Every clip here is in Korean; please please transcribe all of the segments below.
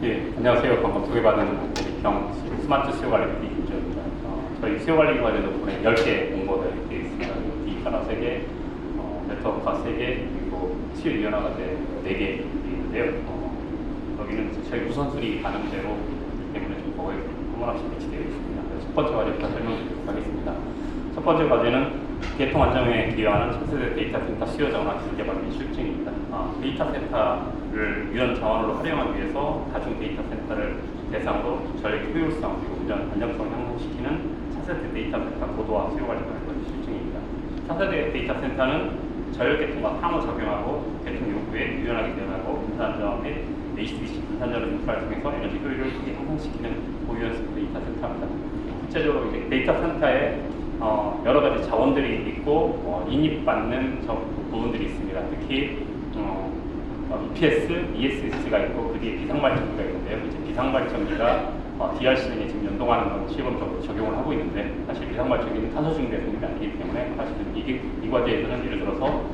예, 안녕하세요. 방금 소개받은 대리평 스마트 수요 관리 PD 김주현입니다. 저희 수요 관리 과제 덕분에 10개 공고가 되어 있습니다. 디지털화 3개, 네트워크화 3개, 그리고 수요 유연화 과제 4개 있는데요. 여기는 저희 우선순위 가능대로 때문에 좀 거의 허물없이 배치되어 있습니다. 첫 번째 과제부터 설명드리도록 하겠습니다. 첫 번째 과제는 개통 안정에 기여하는 차세대 데이터 센터 수요 전환 기술 개발 및 실증입니다. 데이터 센터를 유연 자원으로 활용하기 위해서 다중 데이터 센터를 대상으로 전력 효율성 그리고 운전 안정성을 향상시키는 차세대 데이터 센터 고도화 수요 관리 방법 실증입니다. 차세대 데이터 센터는 전력 개통과 상호작용하고 개통 요구에 유연하게 대응하고 분산 안정 및 HDC 분산 전원 인프라를 통해서 에너지 효율을 크게 향상시키는 고유연성 데이터 센터입니다. 구체적으로 이제 데이터 센터에 여러 가지 자원들이 있고 인입받는 부분들이 있습니다. 특히 EPS, ESS가 있고 그 뒤에 비상발전기가 있는데요. 이제 비상발전기가 DRC에 지금 연동하는 건 시범적으로 적용을 하고 있는데 사실 비상발전기는 탄소 중립 성분이 아니기 때문에 사실은 이 과제에서는 예를 들어서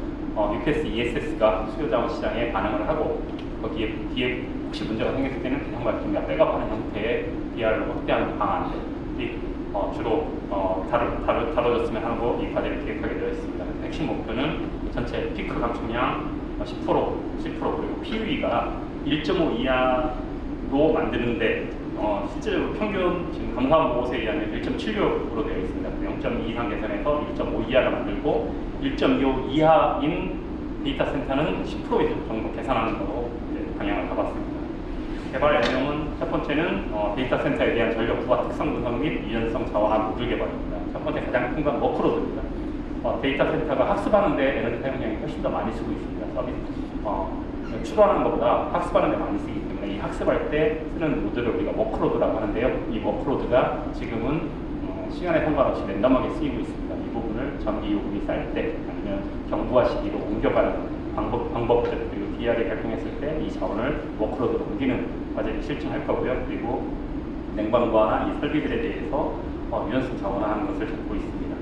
EPS, ESS가 수요자원 시장에 반응을 하고 거기에 뒤에 혹시 문제가 생겼을 때는 비상발전기가 백업하는 형태의 DR로 확대하는 방안들이 주로 다뤄졌으면 하고 이 과제를 기획하게 되어 있습니다. 핵심 목표는 전체 피크 감축량 10% 그리고 PUE가 1.5 이하로 만드는데 실제적으로 평균 지금 감사원 보고서에 의하면 1.76으로 되어 있습니다. 0.2 이상 개선해서 1.5 이하를 만들고 1.25 이하인 데이터 센터는 10% 정도 개선하는 것으로 방향을 잡았습니다. 개발 내용은 첫 번째는 데이터 센터에 대한 전력 부하 특성 분석 및 유연성 자원화 모듈 개발입니다. 첫 번째 가장 큰 건 워크로드입니다. 데이터 센터가 학습하는 데 에너지 사용량이 훨씬 더 많이 쓰고 있습니다. 서비스 추론하는 것보다 학습하는 데 많이 쓰기 때문에 이 학습할 때 쓰는 모듈을 우리가 워크로드라고 하는데요. 이 워크로드가 지금은 시간에 상관없이 랜덤하게 쓰이고 있습니다. 이 부분을 전기 요금이 쌀 때 아니면 경부화 시기로 옮겨가는 방법들 그리고 DR이 발동했을 때 이 자원을 워크로드로 옮기는 과제를 실증할 거고요. 그리고 냉방부화나 이 설비들에 대해서 유연성 자원화하는 것을 잡고 있습니다.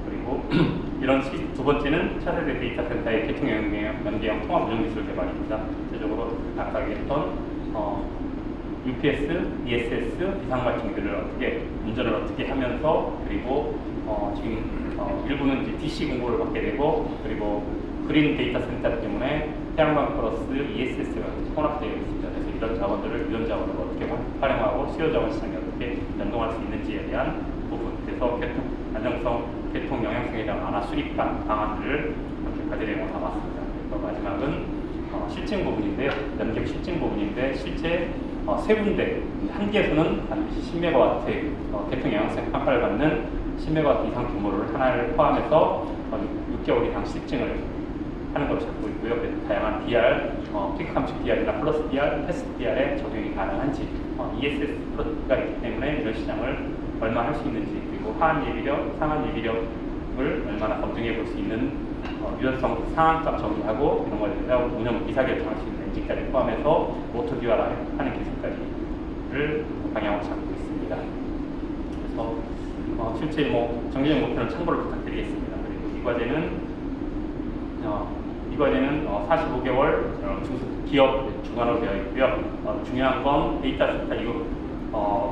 그리고 이런 두 번째는 차세대 데이터 센터의 개통 연계형 통합 운영 기술 개발입니다. 구체적으로 아까 얘기했던 UPS, ESS, 비상발전기들을 운전을 어떻게 하면서 그리고 지금 일부는 이제 DC 공고를 받게 되고 그리고 그린 데이터 센터 때문에 태양광 플러스 ESS가 혼합되어 있습니다. 그래서 이런 자원들을 유연 자원으로 어떻게 활용하고 수요 자원 시장에 어떻게 연동할 수 있는지에 대한 부분. 그래서 개통 안정성, 개통 영향성에 대한 완화 수립반 방안들을 이렇게 과제 내용으로 담았습니다. 그래서 마지막은 실증 부분인데요. 연계 실증 부분인데 실제 세 군데, 한 개에서는 반드시 10MW 개통 영향성 평가를 받는 10MW 이상 규모를 하나를 포함해서 6개월 이상 실증을 하는 걸로 잡고 있고요. 그래서 다양한 DR, 피크 감축 DR이나 플러스 DR, 패스 DR에 적용이 가능한지, ESS가 있기 때문에 이런 시장을 얼마 할 수 있는지, 그리고 하한 예비력, 상한 예비력을 얼마나 검증해 볼 수 있는 유연성 상한값 정의하고 이런 것을 운영 이사결정할 수 있는 엔진까지 포함해서 오토듀얼하는 기술까지를 방향으로 잡고 있습니다. 그래서 실제 정기적 목표는 참고를 부탁드리겠습니다. 그리고 이 과제는 45개월 기업 주관으로 되어 있고요. 중요한 건 데이터 센터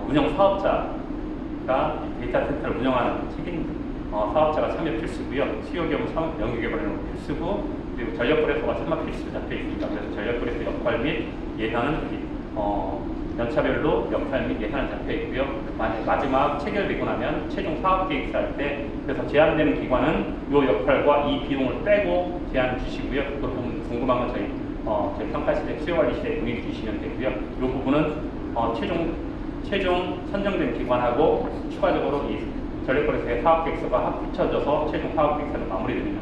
운영 사업자가 데이터 센터를 운영하는 책임 사업자가 참여 필수고요. 수요 경우 영유 개발은 필수고 그리고 전력거래소가 참여 필수 잡혀 있습니다. 그래서 전력거래소 역할 및 예산은 연차별로 역할 및 예산을 잡혀 있고요. 마지막 체결되고 나면 최종 사업 계획서 할 때 그래서 제한되는 기관은 이 역할과 이 비용을 빼고 제안을 주시고요. 그 부분 궁금한 건 저희 평가 시대 수요 관리 시대에 문의 주시면 되고요. 이 부분은 최종 선정된 기관하고 추가적으로 이 전력거래소의 사업 계획서가 합쳐져서 최종 사업 계획서를 마무리되는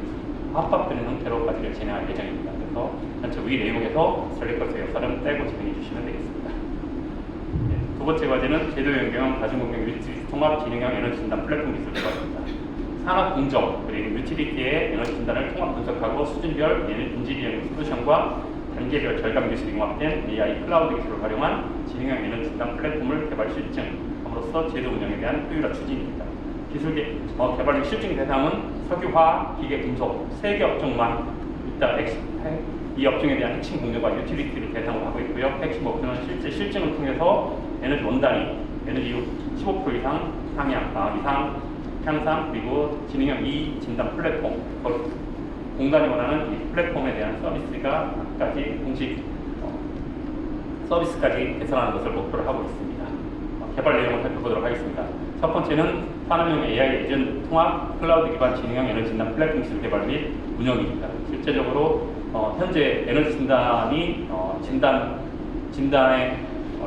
합법되는 형태로 과제를 진행할 예정입니다. 그래서 전체 위 내용에서 전력거래소 역할은 빼고 진행해 주시면 되겠습니다. 두 번째 과제는 제도 연계형 다중공명 유티리티 통합 기능형 에너지 진단 플랫폼 기술 개발입니다. 산업 공정 그리고 유티리티의 에너지 진단을 통합 분석하고 수준별 인지비용 솔루션과 단계별 절감 기술이 융합된 AI 클라우드 기술을 활용한 진행형 에너지 진단 플랫폼을 개발 실증함으로써 제도 운영에 대한 효율화 추진입니다. 기술 개발 실증 대상은 석유, 화학, 기계, 금속 3개 업종만 이따 이 업종에 대한 핵심 공정과 유틸리티를 대상으로 하고 있고요. 핵심 목표는 실제 실증을 통해서 에너지 원단위, 에너지 15% 이상 이상 향상, 그리고 지능형 진단 플랫폼, 공단이 원하는 이 플랫폼에 대한 서비스까지 공식 서비스까지 개선하는 것을 목표로 하고 있습니다. 개발 내용을 살펴보도록 하겠습니다. 첫 번째는 산업용 AI 에이전트 통합 클라우드 기반 지능형 에너지 진단 플랫폼 기술 개발 및 운영입니다. 실제적으로 현재 에너지 진단이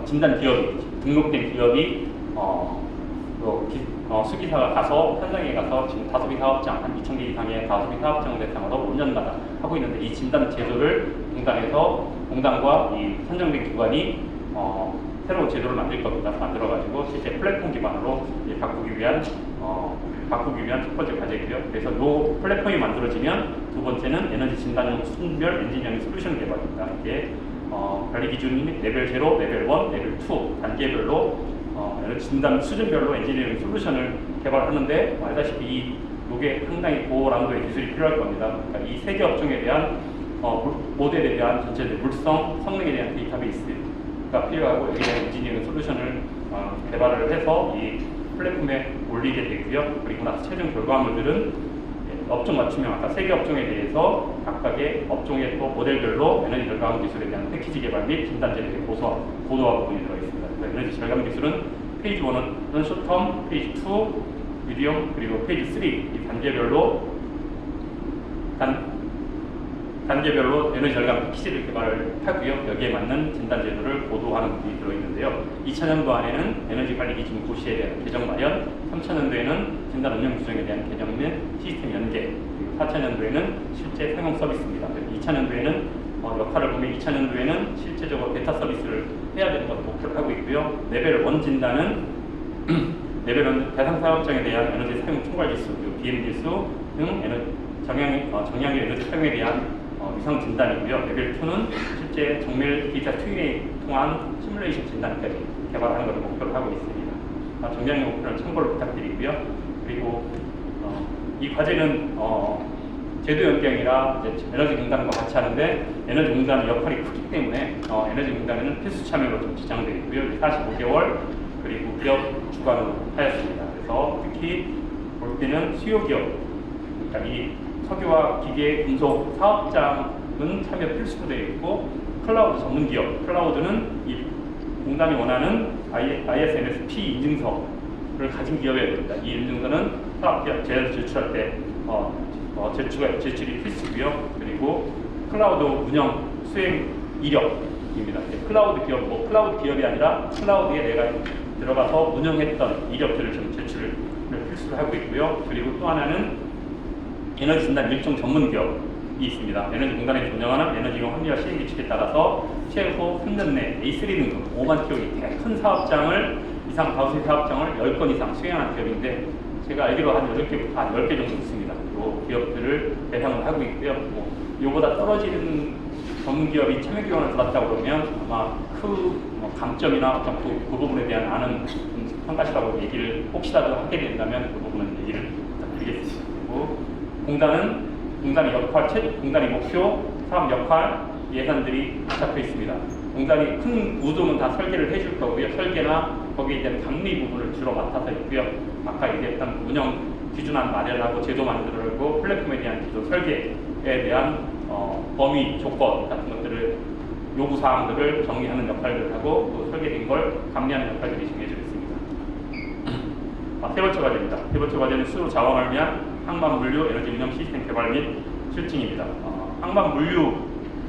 진단 기업이 등록된 기업이 수기사가 가서 현장에 가서 지금 다소비 사업장 한 2,000개 이상의 다소비 사업장을 대상으로 5년마다 하고 있는데, 이 진단 제도를 공단과 이 선정된 기관이 새로운 제도를 만들 겁니다. 만들어가지고 실제 플랫폼 기반으로 바꾸기 위한 첫 번째 과제이고요. 그래서 이 플랫폼이 만들어지면 두 번째는 에너지 진단용 순별 엔지니어링 솔루션 개발입니다. 이게 관리 기준이 레벨 0, 레벨 1, 레벨 2 단계별로 에너지 진단 수준별로 엔지니어링 솔루션을 개발하는데, 알다시피 이게 상당히 고난도의 기술이 필요할 겁니다. 그러니까 이 세 개 업종에 대한 모델에 대한 전체적 물성, 성능에 대한 데이터베이스가 필요하고, 여기에 대한 엔지니어링 솔루션을 개발을 해서 이 플랫폼에 올리게 되고요. 그리고 나서 최종 결과물들은 업종 맞춤형, 아까 세 개 업종에 대해서 각각의 업종의 또 모델별로 에너지 절감 기술에 대한 패키지 개발 및 진단 제도의 고도화 부분이 들어있습니다. 그래서 에너지 절감 기술은 페이지 1은 쇼텀, 페이지 2, 미디엄, 그리고 페이지 3 이 단계별로 에너지 절감 패키지를 개발을 하고요. 여기에 맞는 진단 제도를 고도화하는 부분이 들어있는데요. 2000년도 안에는 에너지 관리 기준 고시에 대한 개정 마련, 3000년도에는 진단 운영 규정에 대한 개정 및 시스템 연계, 그리고 4000년도에는 실제 사용 서비스입니다. 2000년도에는 역할을 보면 2000년도에는 실제적으로 베타 서비스를 해야 되는 것을 목표로 하고 있고요. 레벨 1 진단은 레벨 1 대상 사업장에 대한 에너지 사용 총괄 지수, 그리고 BM 지수 등 정량의 에너지 사용에 대한 위상 진단이고요. 레벨 2는 실제 정밀 데이터 튜닝에 통한 시뮬레이션 진단까지 개발하는 것을 목표로 하고 있습니다. 정량의 목표는 참고를 부탁드리고요. 그리고 이 과제는 제도 연계형이라 에너지 공단과 같이 하는데, 에너지 공단의 역할이 크기 때문에 에너지 공단에는 필수 참여로 좀 지정되어 있고요. 45개월 그리고 기업 주관으로 하였습니다. 그래서 특히 볼 때는 수요 기업, 그러니까 이 석유와 기계, 금속 사업장은 참여 필수로 되어 있고, 클라우드 전문 기업, 클라우드는 이 공단이 원하는 ISMS-P 인증서를 가진 기업이어야 됩니다. 이 인증서는 사업계약 제출할 때 제출이 필수고요. 그리고 클라우드 운영 수행 이력입니다. 클라우드 기업, 클라우드 기업이 아니라 클라우드에 내가 들어가서 운영했던 이력들을 좀 제출을 필수로 하고 있고요. 그리고 또 하나는 에너지 진단 일종 전문 기업이 있습니다. 에너지 공단에서 운영하는 에너지용 합리화 시행 규칙에 따라서 최소 3년 내 A3 등급 5만 kW 큰 사업장을 이상 다수의 사업장을 10건 이상 수행하는 기업인데, 제가 알기로 한 8개부터 한 10개 정도 있습니다. 이 기업들을 대상으로 하고 있고요. 이보다 떨어지는 전문 기업이 참여 기관을 들었다고 그러면 아마 강점이나 어떤 그 부분에 대한 아는 평가시라고 얘기를 혹시라도 하게 된다면 그 부분은 얘기를 부탁드리겠습니다. 그리고 공단의 역할, 공단의 목표, 사업 역할, 예산들이 잡혀 있습니다. 공단이 큰 구조는 다 설계를 해줄 거고요. 설계나 거기에 대한 감리 부분을 주로 맡아서 있고요. 아까 얘기했던 운영 기준안 마련하고 제도 만들고 플랫폼에 대한 기존 설계에 대한 범위, 조건 같은 것들을 요구사항들을 정리하는 역할들을 하고, 또 설계된 걸 감리하는 역할들이 정해져 있습니다. 세 번째 과제입니다. 세 번째 과제는 수로 자원을 위한 항만 물류 에너지 운영 시스템 개발 및 실증입니다. 항만 물류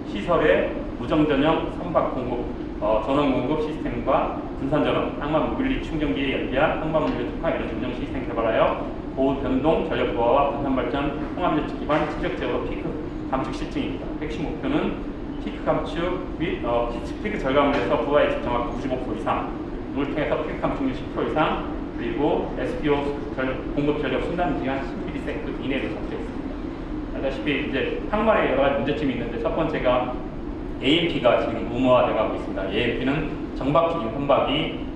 시설의 무정 전형 선박 공급, 전원 공급 시스템과 분산 전원, 항만 모빌리 충전기에 연계한 항만 물류 특화 에너지 운영 시스템 개발하여 고변동 전력 부하와 분산 발전 통합 예측 기반 지적적으로 피크 감축 실증입니다. 핵심 목표는 피크 감축 및 피크 절감을 해서 부하 예측 정확 95% 이상을 통해서 피크 감축률 10% 이상, 그리고 SPO 공급 전력 순환 기간 10ms 이내로 적정했습니다. 알다시피 이제 항만에 여러 가지 문제점이 있는데, 첫 번째가 AMP가 지금 무모화되고 있습니다. AMP는 정박기준 선박이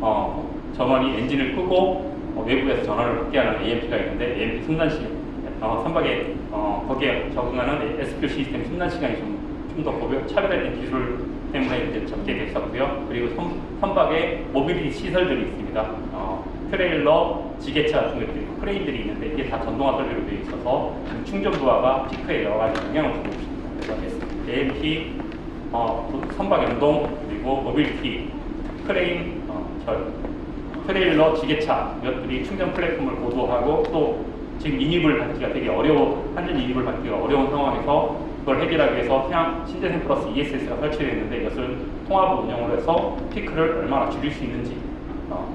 전원이 엔진을 끄고 외부에서 전원을 받게 하는 AMP가 있는데, AMP 순환 시간 선박에 거기에 적응하는 SPO 시스템 순환 시간이 좀 좀 더 차별화된 기술 때문에 이제 적게 됐었고요. 그리고 선박에 모빌리티 시설들이 있습니다. 트레일러, 지게차 같은 것들이 크레인들이 있는데 이게 다 전동화 설비로 되어 있어서 충전 부하가 피크에 여러 가지 영향을 주고 있습니다. 그래서 AMP, 선박 연동, 그리고 모빌리티, 크레인, 트레일러, 지게차 이것들이 충전 플랫폼을 보도하고 또 지금 인입을 받기가 되게 한전 인입을 받기가 어려운 상황에서 그걸 해결하기 위해서 그냥 신재생 플러스 ESS가 설치되어 있는데 이것을 통합 운영을 해서 피크를 얼마나 줄일 수 있는지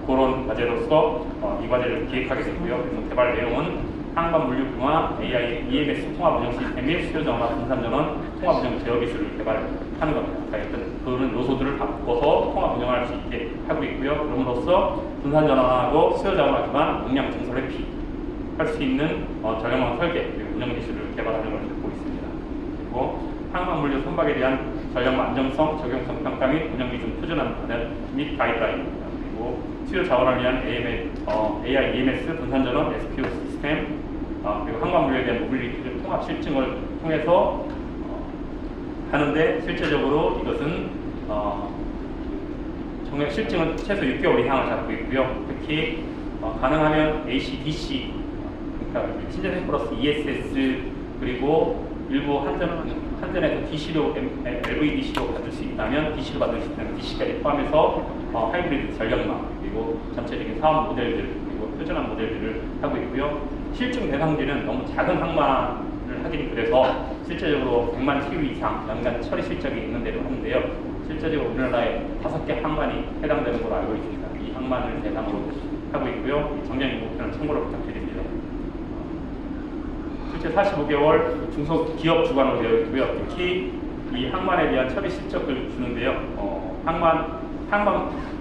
그런 과제로서 이 과제를 기획하게 됐고요. 그래서 개발 내용은 항만 물류융합, AI, EMS 통합 운영 시스템 및 수요 전환, 분산 전원, 통합 운영 제어 기술을 개발하는 겁니다. 그러니까 그런 요소들을 다 묶어서 통합 운영할 수 있게 하고 있고요. 그럼으로써 분산 전환하고 수요 전환하지만 용량 증설 회피 할 수 있는 전력망 설계 그리고 운영 기술을 개발하는 걸 듣고 있습니다. 그리고 항만 물류 선박에 대한 전력망 안정성, 적용성 평가 및 운영 기준 표준안 및 가이드라인입니다. 그리고 수요 자원을 위한 AI, EMS, 분산 전원, SPO 시스템, 그리고 항만 물류에 대한 모빌리티 통합 실증을 통해서 하는데 실제적으로 이것은 정액 실증은 최소 6개월 이상을 잡고 있고요. 특히 가능하면 AC/DC, 그러니까 신재생 플러스 ESS 그리고 일부 한전에서 DC로 LV DC로 받을 수 있다면 DC로 받을 수 있다면 DC까지 포함해서 하이브리드 전력망 그리고 전체적인 사업 모델들 그리고 표준화 모델들을 하고 있고요. 실증 대상지는 너무 작은 항만을 하긴 그래서 실제적으로 100만 TU 이상 연간 처리 실적이 있는 대로 하는데요. 실제적으로 우리나라에 5개 항만이 해당되는 걸로 알고 있습니다. 이 항만을 대상으로 하고 있고요. 정량의 목표는 참고로 부탁드립니다. 실제 45개월 중소기업 주관으로 되어 있고요. 특히 이 항만에 대한 처리 실적을 주는데요. 항만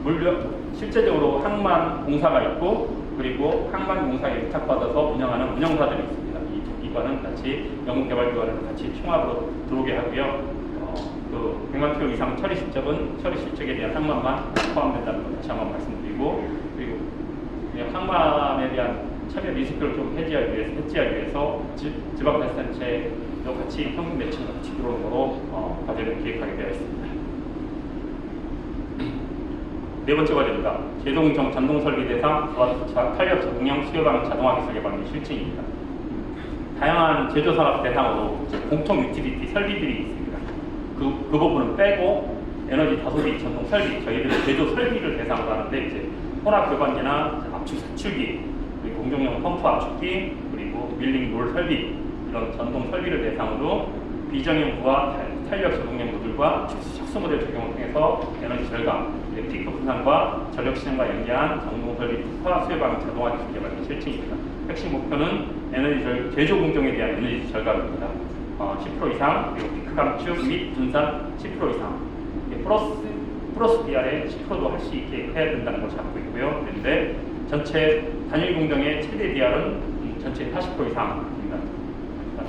물류 실제적으로 항만 공사가 있고 그리고 항만 공사에 위탁받아서 운영하는 운영사들이 있습니다. 이 기관은 같이 연구개발기관을 같이 총합으로 들어오게 하고요. 그 100만 TU 이상 처리 실적에 대한 항만만 포함된다는 걸 다시 한번 말씀드리고 그리고 항만에 대한 참여 리스크를 좀 해지하기 위해서 지방자치단체도 같이 평균 매칭과 같이 들어오는 거로 과제를 기획하게 되어 있습니다. 네 번째 과제입니다. 제동정 전동 설비 대상 탄력 적응형 수요방 자동화 기술 개발 및 실증입니다. 다양한 제조산업 대상으로 공통 유틸리티 설비들이 있습니다. 그 부분은 빼고 에너지 다소비 전동 설비 저희들은 제조 설비를 대상으로 하는데 이제 혼합 교반기나 압축 사출기 그리고 공정용 펌프 압축기 그리고 밀링 롤 설비 이런 전동 설비를 대상으로 비정형 부하 탄력 적응형 모듈과 착수 모델 적용을 통해서 에너지 절감, 피크 분산과 전력 시장과 연계한 전동 설비 특화 수요방 자동화 기술 개발 및 실증입니다. 핵심 목표는 에너지 제조 공정에 대한 에너지 절감입니다. 10% 이상 그리고 피크 감축 및 분산 10% 이상 플러스 DR에 10%도 할 수 있게 해야 된다는 걸 잡고 있고요. 그런데 전체 단일 공정의 최대 DR은 전체 40% 이상입니다.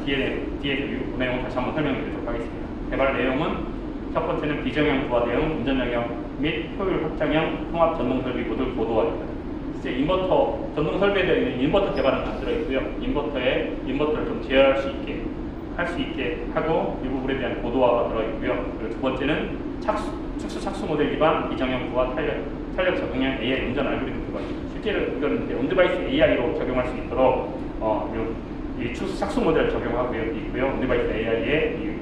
뒤에 그 내용 다시 한번 설명드리도록 하겠습니다. 개발 내용은 첫 번째는 비정형 부하 대응, 운전 영역 및 효율 확장형 통합 전동 설비 모듈 고도화입니다. 이제 인버터 전동 설비에 대한 인버터 개발은 안 들어 있고요. 인버터를 좀 제어할 수 있게 하고 이 부분에 대한 고도화가 들어 있고요. 그리고 두 번째는 특수 착수 모델 기반 비정형 부하 탄력 적응형 AI 운전 알고리즘 기반입니다. 실제로 이건 온디바이스 AI로 적용할 수 있도록 이 착수 모델을 적용하고 있고요. 온디바이스 AI에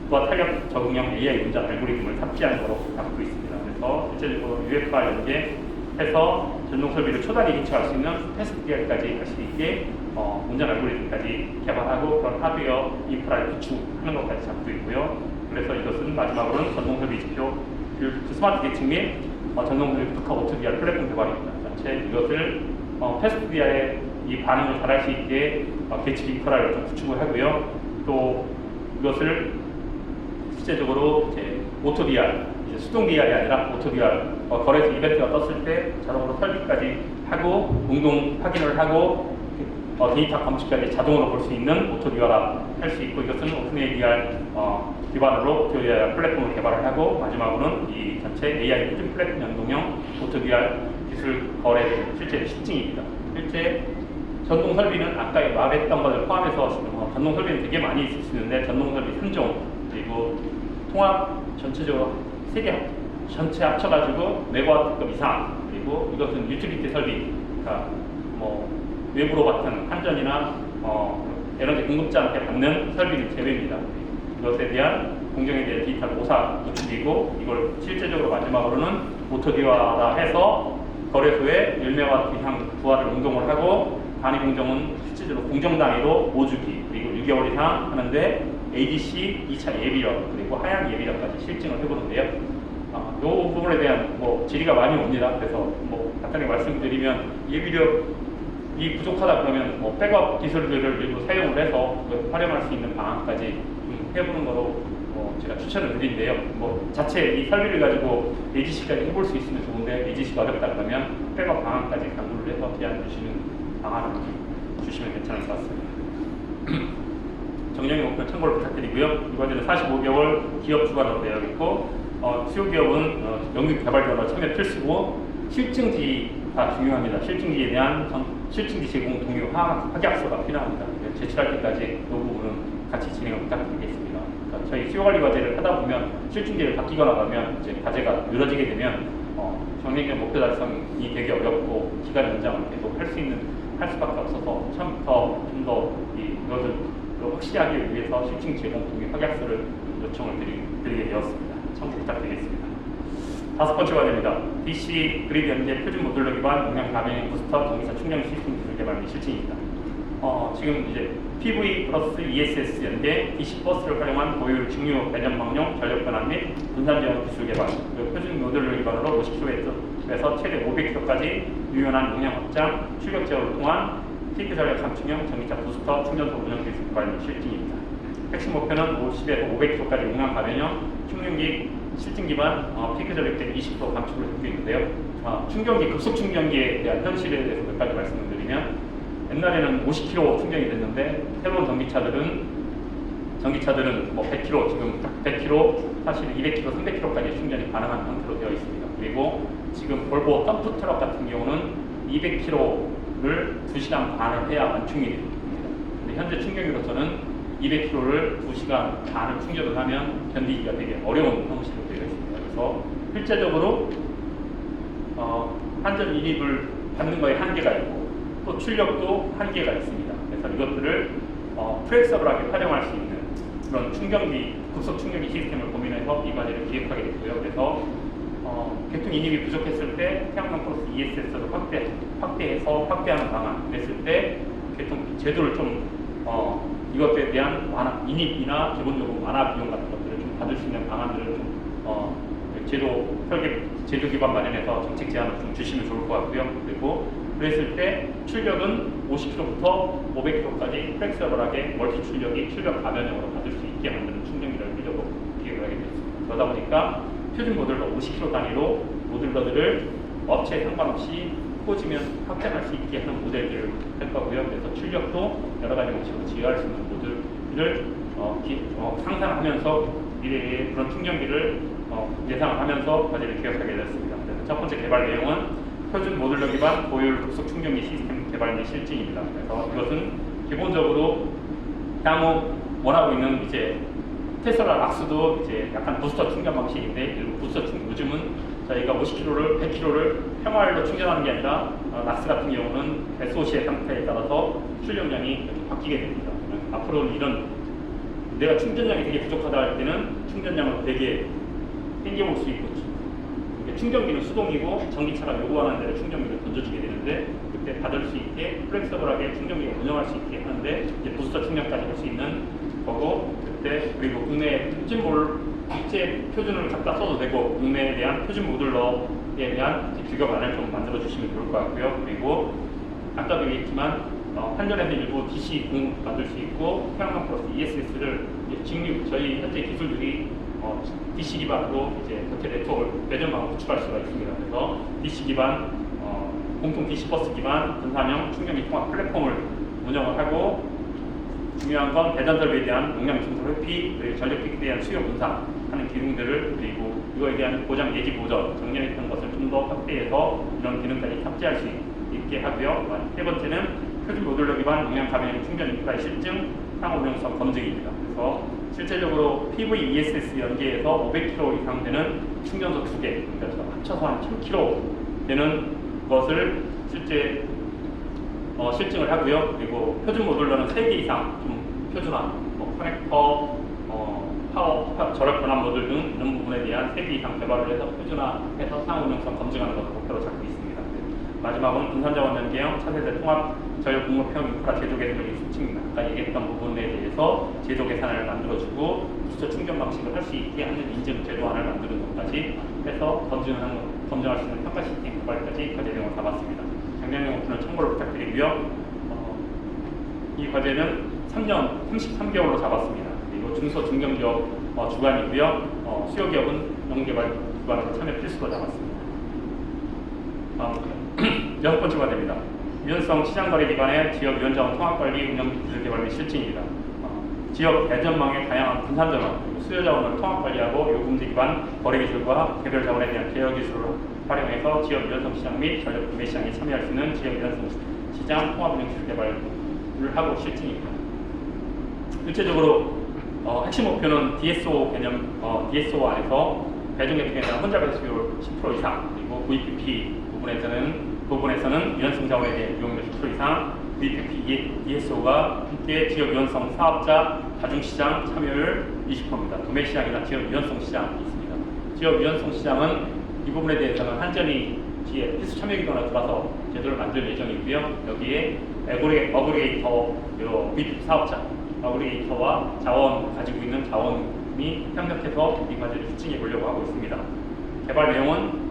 부하 탄력 적응형 AI 운전 알고리즘을 탑재한 거로 갖고 있습니다. 그래서 실제적으로 UF와 연계해서 전동 설비를 초단위 기초할 수 있는 패스트기어까지 할 수 있게 운전 알고리즘까지 개발하고 그런 하드웨어 인프라를 구축하는 것까지 잡고 있고요. 그래서 이것은 마지막으로는 전동 설비 지표 스마트 계층 및 전동 설비 특화 오토DR 플랫폼 개발입니다. 전체 이것을 패스트기어의 이 반응을 잘할 수 있게 계층 인프라를 좀 구축을 하고요. 또 이것을 실제적으로 이제 오토DR, 이제 수동 DR이 아니라 오토DR 거래소 이벤트가 떴을 때 자동으로 설비까지 하고 공동 확인을 하고 데이터 감축까지 자동으로 볼 수 있는 오토DR화 할 수 있고 이것은 오픈ADR 기반으로 오토DR 플랫폼을 개발을 하고 마지막으로는 이 전체 AI 표준 플랫폼 연동형 오토DR 기술 거래 실제 실증입니다. 실제 전동 설비는 아까 말했던 것을 포함해서 전동 설비는 되게 많이 있을 수 있는데 전동 설비 3종 그리고 통합 전체적으로 세 개 전체 합쳐가지고 메가와트급 이상, 그리고 이것은 유틸리티 설비, 그러니까 뭐 외부로 받은 한전이나 에너지 공급자한테 받는 설비는 제외입니다. 이것에 대한 공정에 대한 디지털 모사 구축이고, 이걸 실제적으로 마지막으로는 오토디화해서 거래소에 1메가와트 이상 부하를 운동을 하고, 단위 공정은 실제적으로 공정 단위로 5주기 그리고 6개월 이상 하는데 ADC 2차 예비력 그리고 하향 예비력까지 실증을 해보는데요. 이 부분에 대한 질의가 많이 옵니다. 그래서 간단히 말씀드리면, 예비력이 부족하다 그러면 백업 기술들을 일부 사용을 해서 활용할 수 있는 방안까지 해보는 거로 제가 추천을 드리는데요. 자체 이 설비를 가지고 AGC까지 해볼 수 있으면 좋은데, AGC가 어렵다 그러면 백업 방안까지 강구를 해서 제안 주시는 방안을 주시면 괜찮을 것 같습니다. 정량의 목표 참고를 부탁드리고요. 이 과제는 45개월 기업 주관으로 되어 있고, 수요 기업은 연구 개발 지원으로 참여 필수고, 실증지가 중요합니다. 실증지에 대한 실증지 제공 동의 확약서가 필요합니다. 제출할 때까지 이 부분은 같이 진행을 부탁드리겠습니다. 그러니까 저희 수요 관리 과제를 하다 보면 실증지를 바뀌거나 하면 이제 과제가 늘어지게 되면 정량의 목표 달성이 되게 어렵고 기간 연장을 계속 할 수밖에 없어서 좀 더 이것을 확실히 하기 위해서 실증 제공 동의 확약서를 요청을 드리게 되었습니다. 참고 부탁드리겠습니다. 5번째 과제입니다. DC 그리드 연계 표준 모듈러 기반 용량 가변형 부스터 전기차 충전 시스템 기술 개발 및 실증입니다. 지금 이제 PV 플러스 ESS 연계 DC 버스를 활용한 고효율 중류 배전망용 전력 변환 및 분산 지원 기술 개발, 그리고 표준 모듈러 기반으로 50kW에서 최대 500kW까지 유연한 용량 확장, 출력 제어를 통한 피크 전력 감축형 전기차 부스터 충전소 운영 기술 개발 및 실증입니다. 핵심 목표는 50에서 500kW까지 용량 가변형 충전기 실증 기반 피크 전력대 20% 감축을 듣고 있는데요. 충전기, 급속 충전기에 대한 현실에 대해서 몇 가지 말씀을 드리면, 옛날에는 50kW 충전이 됐는데 새로운 전기차들은 100kW, 지금 100kW, 사실 200kW, 300kW까지 충전이 가능한 상태로 되어 있습니다. 그리고 지금 볼보 덤프 트럭 같은 경우는 200kW를 2시간 반을 해야 완충이 됩니다. 근데 현재 충전기로서는 200km를 2시간 반을 충전을 하면 견디기가 되게 어려운 형식으로 되어 있습니다. 그래서 실제적으로 한전 인입을 받는 거에 한계가 있고, 또 출력도 한계가 있습니다. 그래서 이것들을 플렉서블하게 활용할 수 있는 그런 충전기, 급속 충전기 시스템을 고민해서 이 과제를 기획하게 됐고요. 그래서 계통 인입이 부족했을 때 태양광 플러스 ESS를 확대해서 확대하는 방안, 그랬을 때 계통 제도를 좀 이것에 대한 인입이나 기본적으로 완화 비용 같은 것들을 좀 받을 수 있는 방안들을 좀 제도 설계, 제도 기반 마련해서 정책 제안을 좀 주시면 좋을 것 같고요. 그리고 그랬을 때 출력은 50km부터 500km까지 플렉서블하게 멀티 출력 가변형으로 받을 수 있게 만드는 충전기를 하려고 기획을 하게 됐습니다. 그러다 보니까 표준 모듈러 50km 단위로 모듈러들을 업체에 상관없이 꽂으면 확장할 수 있게 하는 모델들을 할 거고요. 그래서 출력도 여러 가지 방식으로 제어할 수 있는 모듈을 상상하면서 미래의 그런 충전기를 예상하면서 과제를 기획하게 되었습니다. 그래서 첫 번째 개발 내용은 표준 모듈러 기반 고효율 급속 충전기 시스템 개발 및 실증입니다. 그래서 이것은 기본적으로 향후 원하고 있는 이제 테슬라 락스도 이제 약간 부스터 충전 방식인데, 일부 부스터 충전, 요즘은 저희가 50km를 100km를 평활로 충전하는 게 아니라 락스 같은 경우는 SOC의 상태에 따라서 출력량이 이렇게 바뀌게 됩니다. 앞으로는 이런 내가 충전량이 되게 부족하다 할 때는 충전량을 되게 땡겨볼 수 있고, 충전기는 수동이고 전기차가 요구하는 대로 충전기를 던져주게 되는데, 그때 받을 수 있게 플렉서블하게 충전기가 운영할 수 있게 하는데 이제 부스터 충전까지 할 수 있는 거고, 그때 그리고 국내 국제 표준을 갖다 써도 되고, 국내에 대한 표준 모듈러에 대한 규격안을 좀 만들어 주시면 좋을 것 같고요. 그리고 아까도 얘기했지만 한전에서 일부 DC 공급 받을 수 있고, 태양광 플러스 ESS를 직류, 저희 현재 기술들이 DC 기반으로 이제 겉에 네트워크를 매점방을 구축할 수가 있습니다. 그래서 DC 기반, 공통 DC 버스 기반 분산형 충전기 통합 플랫폼을 운영을 하고, 중요한 건 배전 설비에 대한 용량 충돌 회피, 그리고 전력 피크에 대한 수요 분산하는 기능들을, 그리고 이거에 대한 보장 예지 보전, 정렬했던 것을 좀 더 확대해서 이런 기능까지 탑재할 수 있게 하고요. 세 번째는 표준 모듈러 기반 용량 가변형 충전 인프라의 실증, 상호 운영성 검증입니다. 그래서 실제적으로 PV ESS 연계에서 500kW 이상 되는 충전소 2개, 그러니까 합쳐서 한 1000kW 되는 것을 실제 실증을 하고요. 그리고 표준 모듈러는 3개 이상 좀 표준화, 커넥터, 저력 변환 모듈 등 이런 부분에 대한 3개 이상 개발을 해서 표준화해서 상호 운영성 검증하는 것을 목표로 잡고 있습니다. 마지막은 분산자원 연계형 차세대 통합 전력 공급형 인프라 제조 계획적인 수칙입니다. 아까 얘기했던 부분에 대해서 제조 계산을 만들어주고 부처 충전 방식을 할 수 있게 하는 인증 제도안을 만드는 것까지 해서 검증할 수 있는 평가 시스템 개발까지 과제 내용을 담았습니다. 장량형 오픈을 참고를 부탁드리고요. 이 과제는 3년 33개월로 잡았습니다. 그리고 중소 중견기업 주관이고요. 수요기업은 연구개발 기관으로 참여 필수로 잡았습니다. 여섯 번째 과제입니다. 유연성 시장거래기관의 지역유연자원 통합관리 운영 기술개발 및 실증입니다. 지역 대전망의 다양한 분산자원, 수요자원을 통합관리하고 요금제기반 거래기술과 개별자원에 대한 개혁기술을 활용해서 지역 유연성 시장 및 전력 구매 시장에 참여할 수 있는 지역 유연성 시장 통합 운영 기술 개발을 하고 실증입니다. 구체적으로 핵심 목표는 DSO 개념, DSO 안에서 배정계통에 대한 혼자 배수율 10% 이상, 그리고 VPP 부분에서는 유연성 자원에 대한 이용률 10% 이상, VPP DSO가 함께 지역 유연성 사업자 다중시장 참여율 20%입니다. 도매시장이나 지역 유연성 시장이 있습니다. 지역 유연성 시장은 이 부분에 대해서는 한전이 뒤에 필수 참여 기관을 들어서 제도를 만들 예정이고요. 여기에 어그리게이터, VPP 사업자, 어그리게이터와 자원 가지고 있는 자원이 협력해서 이 과제를 실증해 보려고 하고 있습니다. 개발 내용은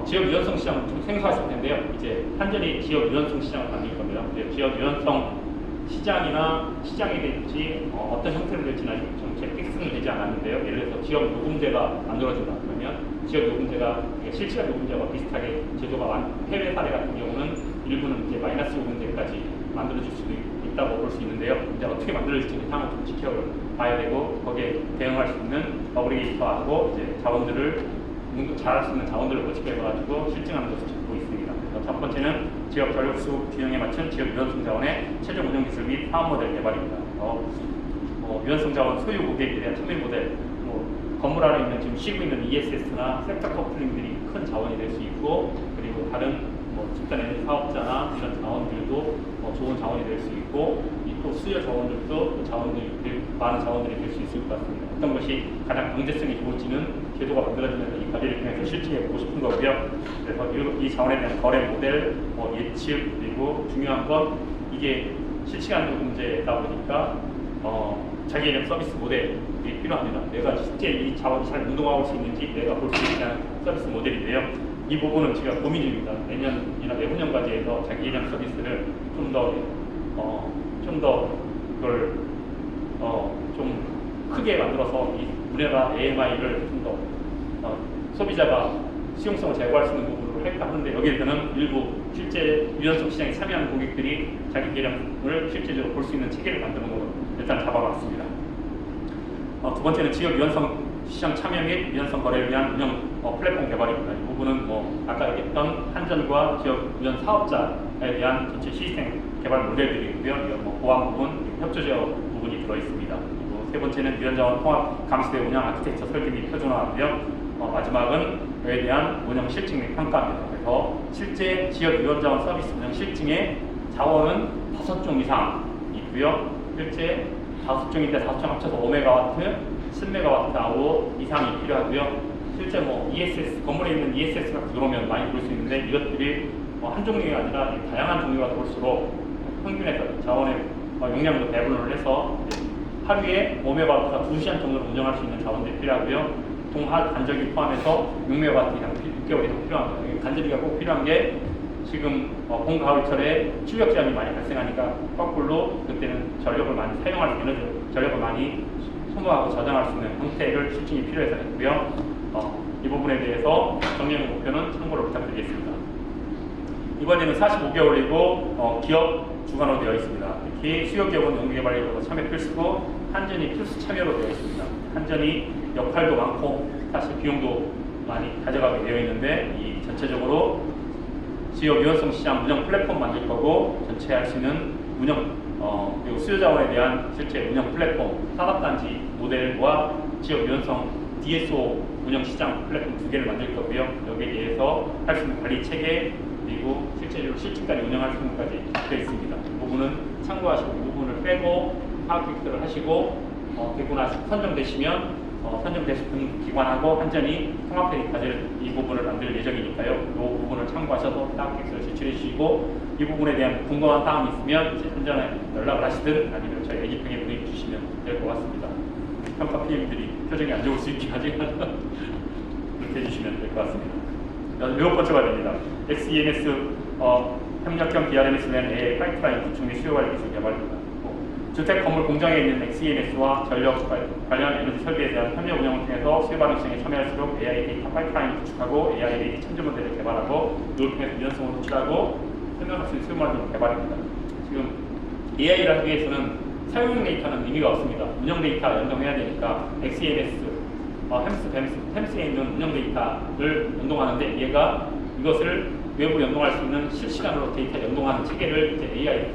지역 유연성 시장 좀 생소하실 텐데요. 이제 한전이 지역 유연성 시장을 만들 겁니다. 지역 유연성 시장이나 시장이 될지 어떤 형태로 될지는 아직 정책 픽스는 되지 않았는데요. 예를 들어서 지역 요금제가 만들어진다 그러면 지역 요금제가 실시간 요금제와 비슷하게 제도가 해외 사례 같은 경우는 일부는 이제 마이너스 요금제까지 만들어질 수도 있다고 볼 수 있는데요. 이제 어떻게 만들어질지는 향후 좀 지켜봐야 되고 거기에 대응할 수 있는 어그리게이터하고 이제 자원들을 잘할 수 있는 자원들을 모집해가지고 실증하는 것을 찾고 있습니다. 그래서 첫 번째는 지역 전력 수급 균형에 맞춘 지역 유연성 자원의 최종 운영 기술 및 사업 모델 개발입니다. 유연성 자원 소유 고객에 대한 참여 모델, 건물 안에 있는 지금 쉬고 있는 ESS나 섹터 커플링들이 큰 자원이 될 수 있고, 그리고 다른 집단 에너지 사업자나 이런 자원들도 좋은 자원이 될 수 있고, 또 수요 자원들도 많은 자원들이 될 수 있을 것 같습니다. 어떤 것이 가장 경제성이 좋을지는 제도가 만들어지면서 이 과제를 통해서 실증해 보고 싶은 거고요. 그래서 이 자원에 대한 거래 모델, 예측, 그리고 중요한 건 이게 실시간 요금제다 보니까 자기의 서비스 모델이 필요합니다. 내가 실제 이 자원이 잘 운동할 수 있는지 내가 볼 수 있는 서비스 모델인데요. 이 부분은 제가 고민 중입니다. 내년이나 내후년 과제에서 자기 개념 서비스를 좀 더 그걸 좀 크게 만들어서 이 우리나라 AMI를 좀 더 소비자가 수용성을 제고할 수 있는 부분으로 할까 하는데, 여기에서는 일부 실제 유연성 시장에 참여하는 고객들이 자기 개념을 실제적으로 볼 수 있는 체계를 만드는 걸로 일단 잡아봤습니다. 두 번째는 지역 유연성 시장 참여 및 유연성 거래를 위한 운영 플랫폼 개발입니다. 이 부분은 아까 얘기했던 한전과 지역 유연 사업자에 대한 전체 시스템 개발 모델들이 있고요. 보안 부분, 협조 제어 부분이 들어있습니다. 그리고 세 번째는 유연자원 통합 감시대 운영 아키텍처 설계 및 표준화하고요. 마지막은 그에 대한 운영 실증 및 평가입니다. 그래서 실제 지역 유연자원 서비스 운영 실증의 자원은 5종 이상 있고요. 실제 5종인데 5종 합쳐서 5MW, 10MW 아워 이상이 필요하고요. 실제 ESS, 건물에 있는 ESS가 들어오면 많이 볼 수 있는데, 이것들이 한 종류가 아니라 다양한 종류가 들어올수록 평균에서 자원의 용량도 배분을 해서 하루에 5MW가 2시간 정도로 운영할 수 있는 자원들이 필요하고요. 동하 간접이 포함해서 6MW 이상 6개월 이상 필요합니다. 간접비가 꼭 필요한 게 지금 봄 가을철에 출력 제한이 많이 발생하니까 거꾸로 그때는 전력을 많이 사용할 수 있는, 전력을 많이 소모하고 저장할 수 있는 형태를 실증이 필요해서 했고요. 이 부분에 대해서 정리하는 목표는 참고를 부탁드리겠습니다. 이 과제는 45개월이고 기업 주관으로 되어 있습니다. 특히 수요기업은 연구개발에 참여 필수고 한전이 필수 참여로 되어 있습니다. 한전이 역할도 많고 사실 비용도 많이 가져가게 되어 있는데, 이 전체적으로 지역 유연성 시장 운영 플랫폼 만들 거고 전체 할 수 있는 운영 그리고 수요 자원에 대한 실제 운영 플랫폼, 산업단지 모델과 지역 유연성 DSO 운영 시장 플랫폼 두 개를 만들 거고요. 여기에 대해서 할 수 있는 관리 체계 그리고 실제로 실질까지 운영할 수 있는 것까지 되어 있습니다. 이 부분은 참고하시고 이 부분을 빼고 파악 획득을 하시고 되고 나서 선정되시면 선정되신 기관하고 한전이 통합회의 과제를 이 부분을 만들 예정이니까요. 이 부분을 참고하셔서 파악 획득을 제출해 주시고 이 부분에 대한 궁금한 사항이 있으면 이제 한전에 연락을 하시든 아니면 저희 애기평에 문의 주시면 될 것 같습니다. 평가 PM들이 표정이 안 좋을 수 있긴 하지만 그렇게 해주시면 될 것 같습니다. 7번째가 됩니다. XEMS 협력형 DRMS에 대한 AI 파이프라인 구축 및 수요 관리 기술 개발입니다. 주택 건물 공장에 있는 XEMS와 전력 관련 에너지 설비에 대한 협력 운영을 통해서 수요 반응 시장에 참여할수록 AI 데이터 파이프라인 구축하고 AI 데이터 참조 모델을 개발하고 이를 통해서 유연성을 도출하고 설명할 수 있는 수요 모델을 개발입니다. 지금 AI를 하기 위해서는 사용용 데이터는 의미가 없습니다. 운영 데이터 연동해야 되니까 XEMS, 햄스에 있는 운영 데이터를 연동하는데 얘가 이것을 외부로 연동할 수 있는 실시간으로 데이터 연동하는 체계를 이제 AI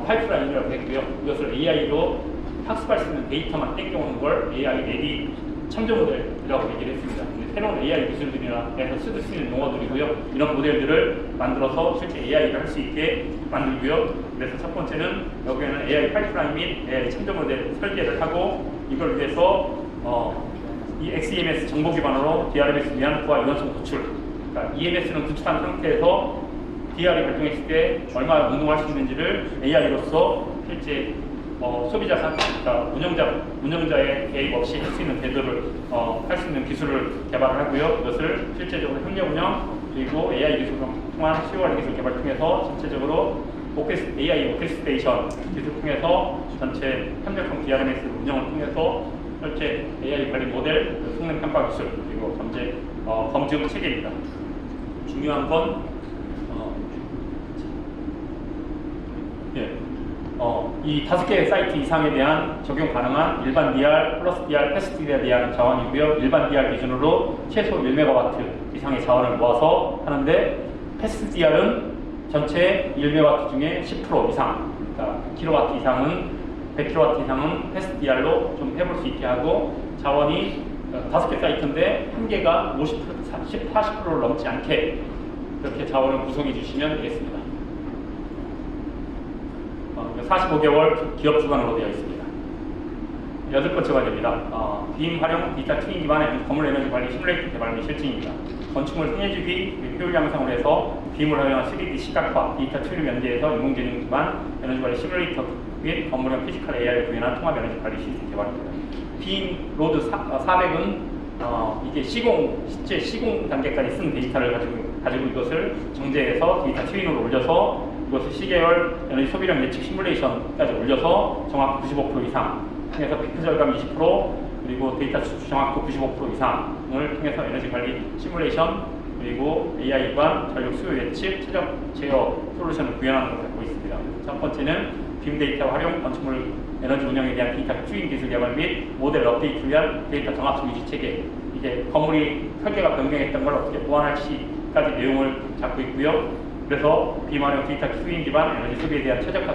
파이프라인이라고 했고요. 이것을 AI로 학습할 수 있는 데이터만 땡겨오는 걸 AI 레디 참조 모델이라고 얘기를 했습니다. 새로운 AI 기술들이나 해서 쓸 수 있는 용어들이고요. 이런 모델들을 만들어서 실제 AI를 할 수 있게 만들고요. 그래서 첫 번째는 여기에는 AI 파이프라인 및 AI 참조 모델 설계를 하고 이걸 위해서 이 XEMS 정보 기반으로 DRMS를 위한 부하 유연성 도출. 그러니까 EMS는 구축한 상태에서 DR이 발동했을 때 얼마나 운동할 수 있는지를 AI로서 실제 소비자 그러니까 운영자의 개입 없이 할 수 있는 제도를 할 수 있는 기술을 개발을 하고요. 이것을 실제적으로 협력 운영 그리고 AI 기술을 통한 수요 관리 기술 개발 통해서 전체적으로 AI 오케스트레이션 기술 통해서 전체 협력형 DRMS 운영을 통해서 실제 AI 관리 모델, 성능 평가 기술 그리고 검증 체계입니다. 중요한 건 이 5개의 사이트 이상에 대한 적용 가능한 일반 DR, 플러스 DR, 패스 DR에 대한 자원이고요. 일반 DR 기준으로 최소 1MW 이상의 자원을 모아서 하는데 패스 DR은 전체 1MW 중에 10% 이상, 그러니까 100kW 이상은 100kW 이상은 패스 DR로 좀 해볼 수 있게 하고 자원이 5개 사이트인데 한 개가 50%, 40%를 넘지 않게 그렇게 자원을 구성해 주시면 되겠습니다. 45개월 기업 주관으로 되어 있습니다. 8번째가 됩니다. 빔 활용 데이터 트윈 기반의 건물 에너지 관리 시뮬레이터 개발 및 실증입니다. 건축물 생애주기 효율 향상을 해서 빔을 활용한 3D 시각화, 데이터 트윈을 연계해서 인공지능 기반 에너지 관리 시뮬레이터 및 건물형 피지컬 AI를 구현한 통합 에너지 관리 시스템 개발입니다. 빔 로드 400은 이게 실제 시공 단계까지 쓴 데이터를 가지고 이것을 정제해서 데이터 트윈으로 올려서 이것을 시계열 에너지 소비량 예측 시뮬레이션까지 올려서 정확도 95% 이상 통해서 피크 절감 20% 그리고 데이터 추출 정확도 95% 이상을 통해서 에너지 관리 시뮬레이션 그리고 AI 기반 전력 수요 예측 최적 제어 솔루션을 구현하는 것을 갖고 있습니다. 첫 번째는 빔 데이터 활용 건축물 에너지 운영에 대한 데이터 트윈 기술 개발 및 모델 업데이트를 위한 데이터 정확성 유지 체계. 이게 건물이 설계가 변경했던 걸 어떻게 보완할지까지 내용을 잡고 있고요. 그래서 빔 활용 데이터 트윈 기반 에너지 소비에 대한 최적화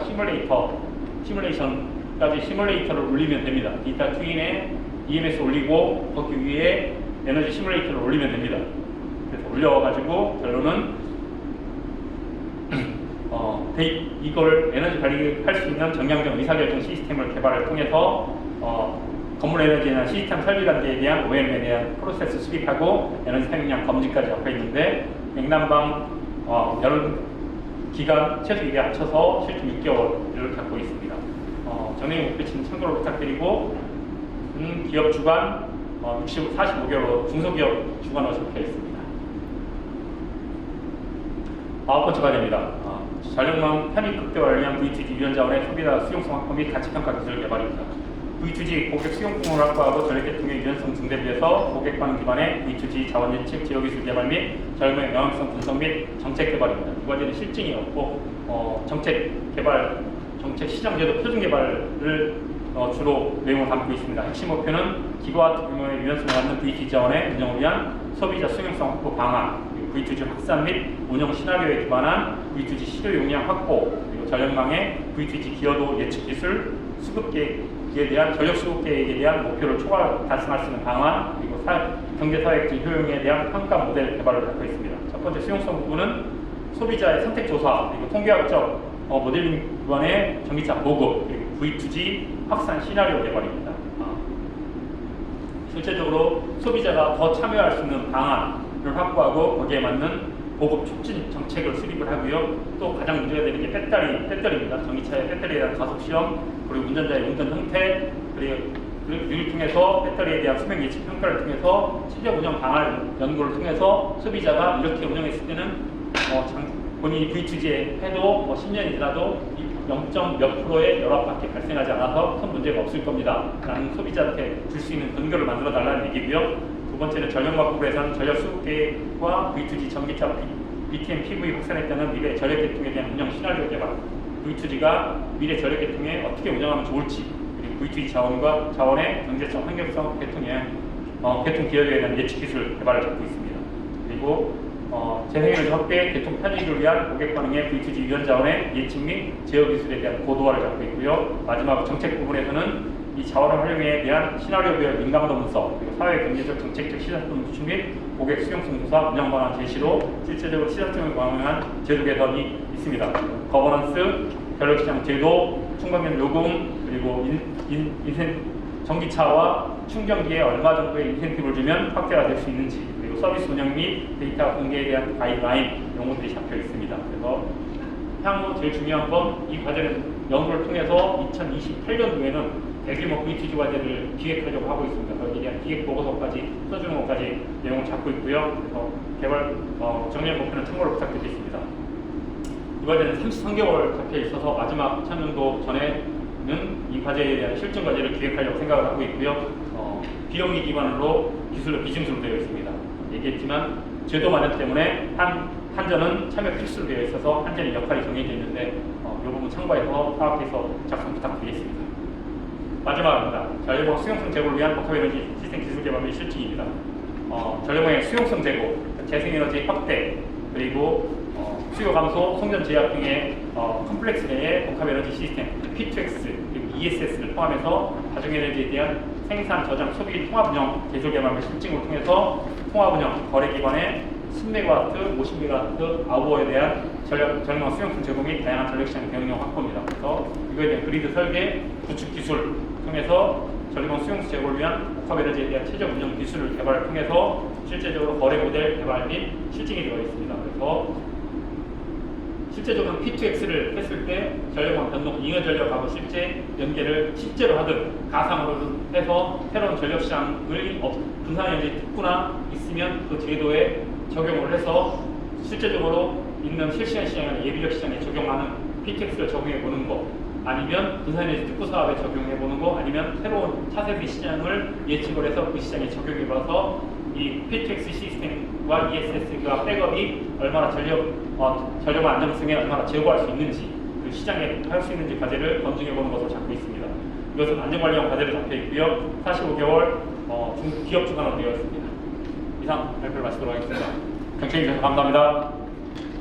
시뮬레이션까지 시뮬레이터를 올리면 됩니다. 데이터 트윈에 EMS 올리고 거기 위에 에너지 시뮬레이터를 올리면 됩니다. 그래서 올려가지고 결론은 이걸 에너지 관리할 수 있는 정량적 의사결정 시스템을 개발을 통해서 건물 에너지에 대한 시스템 설비 단계에 대한 OM에 대한 프로세스 수립하고 에너지 사용량 검증까지 잡혀 있는데 냉난방 여름 기간 최소 2개 합쳐서 실제 6개월을 갖고 있습니다. 정리 목표치는 참고를 부탁드리고 기업 주간 45개월로 중소기업 주간으로 적혀 있습니다. 9번째가 됩니다. 전력망 편익 극대화를 위한 V2G 유연 자원의 소비자 수용성 확보 및 가치평가 기술 개발입니다. V2G 고객 수용품을 확보하고 전력계통의 유연성 증대를 위해서 고객 반응 기반의 V2G 자원 예측 지역 기술 개발 및 전력망의 영향성 분석 및 정책 개발입니다. 이 과제는 실증이 없고 정책 개발, 정책 시장 제도 표준 개발을 주로 내용을 담고 있습니다. 핵심 목표는 기가와트 규모의 유연성을 갖는 V2G 자원의 운영을 위한 소비자 수용성 확보 방안, V2G 확산 및 운영 시나리오에 기반한 V2G 시료 용량 확보, 그리고 전력망의 V2G 기여도 예측 기술, 수급 계획에 대한 전력 수급 계획에 대한 목표를 초과 달성할 수 있는 방안, 그리고 경제사회적 효용에 대한 평가 모델 개발을 갖고 있습니다. 첫 번째 수용성 부분은 소비자의 선택 조사, 그리고 통계학적 모델링 기반의 전기차 보급, 그리고 V2G 확산 시나리오 개발입니다. 실제적으로 소비자가 더 참여할 수 있는 방안을 확보하고 거기에 맞는 보급 촉진 정책을 수립을 하고요. 또 가장 문제가 되는 게 배터리입니다. 전기차의 배터리에 대한 가속 시험, 그리고 운전자의 운전 형태, 그리고 이를 통해서 배터리에 대한 수명 예측 평가를 통해서 실제 운영 방안 연구를 통해서 소비자가 이렇게 운영했을 때는 본인이 V2G에 해도 10년이 지나도 0.몇 프로의 열압밖에 발생하지 않아서 큰 문제가 없을 겁니다. 라는 소비자한테 줄 수 있는 근거를 만들어 달라는 얘기고요. 두 번째는 전력막부에서는 전력 수급 계획과 V2G 전기차 BTM PV 확산에 따른 미래 전력 계통에 대한 운영 시나리오 개발, V2G가 미래 전력 계통에 어떻게 운영하면 좋을지, 그리고 V2G 자원의 경제성, 환경성, 계통 기여도에 대한 예측 기술 개발을 잡고 있습니다. 그리고 재생에너지 확대, 계통 편익을 위한 고객 반응의 V2G 유연 자원의 예측 및 제어 기술에 대한 고도화를 잡고 있고요. 마지막 정책 부분에서는 이 자원의 활용에 대한 시나리오별 민감도 분석, 그리고 사회 경제적 정책적 시사점 수축 및 고객 수용성 조사, 운영 방안 제시로 실제적으로 시사점을 반영한 제도 개선이 있습니다. 거버넌스, 전력시장 제도, 충방면 요금, 그리고 전기차와 충전기에 얼마 정도의 인센티브를 주면 확대가 될 수 있는지, 그리고 서비스 운영 및 데이터 공개에 대한 가이드라인 용어들이 잡혀 있습니다. 그래서 향후 제일 중요한 건 이 과제는 연구를 통해서 2028년도에는 대규모 V2G 과제를 기획하려고 하고 있습니다. 거기에 대한 기획 보고서까지 써주는 것까지 내용을 잡고 있고요. 그래서 개발 정리한 목표는 참고를 부탁드리겠습니다. 이 과제는 33개월 잡혀 있어서 마지막 2000년도 전에는 이 과제에 대한 실증 과제를 기획하려고 생각을 하고 있고요. 비영리 기반으로 기술로 비증수로 되어 있습니다. 얘기했지만 제도 마련 때문에 한전은 참여 필수로 되어 있어서 한전의 역할이 정해져 있는데 이 부분 참고해서 파악해서 작성 부탁드리겠습니다. 마지막입니다. 전력망 수용성 제고를 위한 복합에너지 시스템 기술 개발 및 실증입니다. 전력망의 수용성 제고, 재생에너지 확대, 그리고 수요 감소, 송전 제약 등의 컴플렉스 내의 복합에너지 시스템, P2X, 그리고 ESS를 포함해서 가정에너지에 대한 생산, 저장, 소비, 통합운영, 기술 개발 및 실증을 통해서 통합운영, 거래 기반의 10MW, 50MW 아우어에 대한 전력망 수용성 제고 및 다양한 전력시장 병용 확보입니다. 그래서 이거에 대한 그리드 설계, 구축 기술 통해서 전력망 수용성 제고를 위한 복합에너지에 대한 최적 운영 기술을 개발을 통해서 실제적으로 거래 모델 개발 및 실증이 되어 있습니다. 그래서 실제적으로 P2X를 했을 때 전력망 변동, 잉여 전력하고 실제 연계를 실제로 하든 가상으로 해서 새로운 전력시장을 분산에너지 특구나 있으면 그 제도에 적용을 해서 실제적으로 있는 실시간 시장이나 예비력 시장에 적용하는 P2X를 적용해 보는 거, 아니면 분산에너지 특구 사업에 적용해 보는 거, 아니면 새로운 차세대 시장을 예측을 해서 그 시장에 적용해 봐서 이 P2X 시스템과 ESS가 백업이 얼마나 전력 안정성에 얼마나 제고할 수 있는지, 그 시장에 할 수 있는지 과제를 검증해 보는 것으로 잡고 있습니다. 이것은 안전관리형 과제로 잡혀 있고요. 45개월 기업 주관으로 되어 있습니다. 이상 발표를 마치도록 하겠습니다. 경청해 주셔서 감사합니다.